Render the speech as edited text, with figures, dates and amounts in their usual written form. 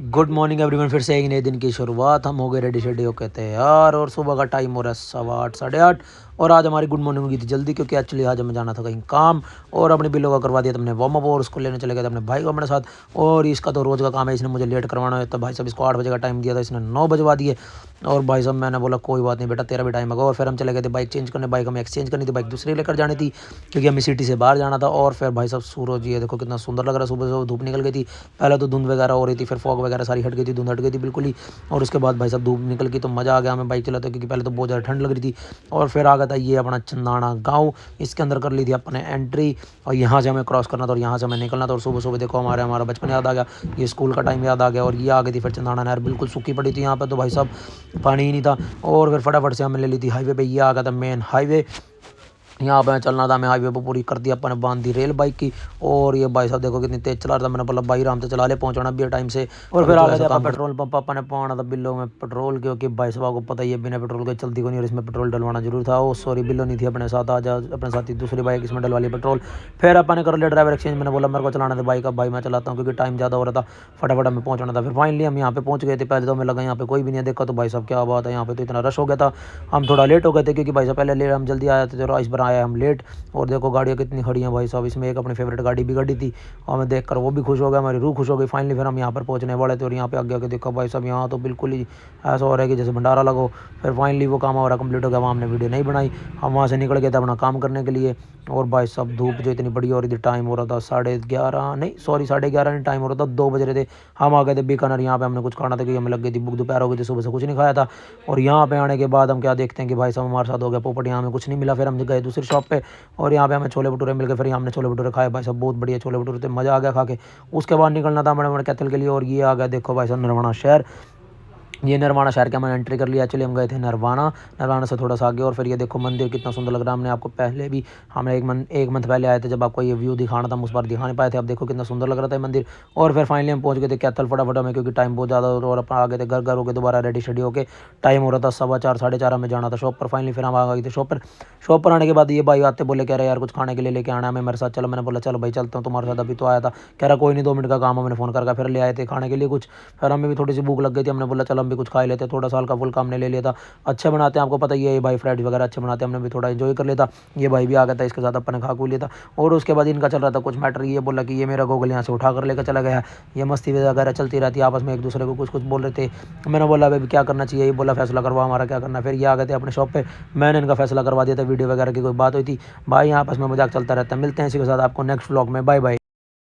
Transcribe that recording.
Good morning everyone. फिर से एक नए दिन की शुरुआत। हम हो गए रेडी शेडी होके तैयार और सुबह का टाइम हो रहा है 8:15 8:30। और आज हमारी गुड मॉर्निंग हुई थी जल्दी, क्योंकि एक्चुअली आज हमें जाना था कहीं काम और अपने बिल्लो का करवा दिया था हमने वार्म अप और उसको लेने चले गए थे अपने भाई को अपने साथ। और इसका तो रोज़ का काम है, इसने मुझे लेट करवाना है। तो भाई साहब इसको 8 बजे का टाइम दिया था, इसने 9 बजवा दिए। और भाई साहब मैंने बोला कोई बात नहीं बेटा, तेरा भी टाइम होगा। और फिर हम चले गए थे बाइक चेंज करने। बाइक हमें एक्सचेंज करनी थी, बाइक दूसरी लेकर जानी थी क्योंकि हमें सिटी से बाहर जाना था। और फिर भाई साहब सूरज ये देखो कितना सुंदर लग रहा है। सुबह सुबह धूप निकल गई थी, पहले तो धुंध वगैरह हो रही थी, फिर फॉग वगैरह सारी हट गई थी, धुंध हट गई थी बिल्कुल ही। और उसके बाद भाई साहब धूप निकल गई तो मज़ा आ गया हमें बाइक चलाते, क्योंकि पहले तो बहुत ज़्यादा ठंड लग रही थी। और फिर आ गया था ये अपना चंदाना गाँव, इसके अंदर कर ली थी अपने एंट्री। और यहाँ से हमें क्रॉस करना था और यहाँ से हमें निकलना था। और सुबह सुबह देखो हमारा बचपन याद आ गया, ये स्कूल का टाइम याद आ गया। और ये आ गई थी फिर चंदाना नहर, बिल्कुल सूखी पड़ी थी यहाँ पर तो भाई साहब पानी ही नहीं था। और फिर फटाफट से हमने ले ली थी हाईवे पे। ये आ गया था मेन हाईवे, यहाँ पे चलना था। मैं हाईवे पर पूरी कर दी अपन ने, बांध दी रेल बाइक की। और ये भाई साहब देखो कितनी तेज चला रहा था। मैंने बोला भाई आराम से चला ले, पहुंचाना भी है टाइम से। और फिर आ गया था पेट्रोल पंप, अपन ने पवाना था बिल्लो में पेट्रोल, क्योंकि भाई साहब को पता ही है बिना पेट्रोल के चलती को नहीं, और इसमें पेट्रोल डलवाना जरूर था। ओ सॉरी बिल्लो नहीं थी अपने साथ, आज अपने साथ ही दूसरी बाइक, इसमें डलवा ली पेट्रोल। फिर अपन ने कर लिया ड्राइवर एक्सचेंज। मैंने बोला मेरे को चलाना था बाइक, अब भाई मैं चलाता हूँ क्योंकि टाइम ज़्यादा हो रहा था, फटाफट हमें पहुंचाना था। फिर फाइनली हम यहाँ पे पहुंच गए थे। पहले तो हमें लगा यहाँ पे कोई भी नहीं देखा, तो भाई साहब क्या बात है, यहाँ पे तो इतना रश हो गया था। हम थोड़ा लेट हो गए थे क्योंकि भाई साहब पहले हम जल्दी आए थे और इस बार आए हम लेट। और देखो गाड़ियाँ कितनी खड़ी हैं भाई साहब, इसमें एक अपनी फेवरेट गाड़ी भी खड़ी थी। और हमें देखकर वो भी खुश हो गया, हमारी रूह खुश हो गई। फाइनली फिर हम यहाँ पर पहुँचने वाले थे और यहाँ पे आगे आके देखो भाई साहब यहाँ तो बिल्कुल ही ऐसा हो रहा है कि जैसे भंडारा लगो। फिर फाइनली वो काम हमारा कंप्लीट हो गया, वहाँ हमने वीडियो नहीं बनाई। हम वहाँ से निकल गए थे अपना काम करने के लिए। और भाई साहब धूप जो इतनी बड़ी हो रही थी, टाइम हो रहा था 11:30, नहीं सॉरी 11:30 नहीं, टाइम हो रहा था 2 बज रहे थे। हम आ गए थे बीकानेर। यहाँ पे हमने कुछ खाना था क्योंकि हमें लग गई थी भूख, दोपहर हो गई थी, सुबह से कुछ नहीं खाया था। और यहाँ पे आने के बाद हम क्या देखते हैं कि भाई साहब हमारे साथ हो गया पोपट, यहाँ हमें कुछ नहीं मिला। फिर हम गए दूसरी शॉप पे और यहाँ पे हमें छोले भटूरे मिल गए। फिर हमने छोले भटूरे खाए, भाई साहब बहुत बढ़िया छोले भटूरे थे, मज़ा आ गया खा के। उसके बाद निकलना था बड़े बड़े कैथल के लिए। और ये आ गया देखो भाई साहब नरवाना शहर। ये नरवाना शहर के हमने एंट्री कर लिया। एक्चुअली हम गए थे नरवाना से थोड़ा सा आगे। और फिर ये देखो मंदिर कितना सुंदर लग रहा है। हमने आपको पहले भी, हमने एक मंथ पहले आए थे जब आपको ये व्यू दिखाना था, हम उस बार दिखा नहीं पाए थे। अब देखो कितना सुंदर लग रहा था मंदिर। और फिर फाइनली हम पहुंच गए थे कैथल फटाफट में, क्योंकि टाइम बहुत ज़्यादा। और अपन आ गए थे घर हो गए दोबारा रेडी शेडी होके। टाइम हो रहा था 4:15 4:30, हमें जाना था शॉप पर। फाइनली फिर हम आ गए थे शॉप पर आने के बाद ये भाई आते बोले कह रहे यार कुछ खाने के लिए लेके आना है मेरे साथ चलो। मैंने बोला चलो भाई चलता हूँ तुम्हारे साथ, अभी तो आया था। कह रहा कोई नहीं 2 मिनट का काम है। मैंने फ़ोन करके फिर ले आए थे खाने के लिए कुछ। फिर हमें भी थोड़ी सी भूख लग गई थी, हमने बोला चलो हम भी कुछ खा लेते। थोड़ा सा हल्का फुल्का हमने ले लिया था। अच्छे बनाते हैं, आपको पता ही है ये भाई फ्राइड वगैरह अच्छे बनाते हैं, हमने भी थोड़ा एंजॉय कर लिया था। ये भाई भी आ गया था, इसके साथ अपन ने खा खू लिया था। और उसके बाद इनका चल रहा था कुछ मैटर। ये बोला कि ये मेरा गूगल यहाँ से उठा कर लेकर चला गया। ये मस्ती वगैरह चलती रहती है, आपस में एक दूसरे को कुछ कुछ बोल रहे थे। मैंने बोला भाई क्या करना चाहिए, ये बोला फैसला करवा हमारा क्या करना। फिर ये आ गए थे अपने शॉप पे, मैंने इनका फैसला करवा दिया था। वीडियो वगैरह की कोई बात हुई थी, भाई आपस में मजाक चलता रहता है। मिलते हैं इसी के साथ आपको नेक्स्ट व्लॉग में, बाय बाय।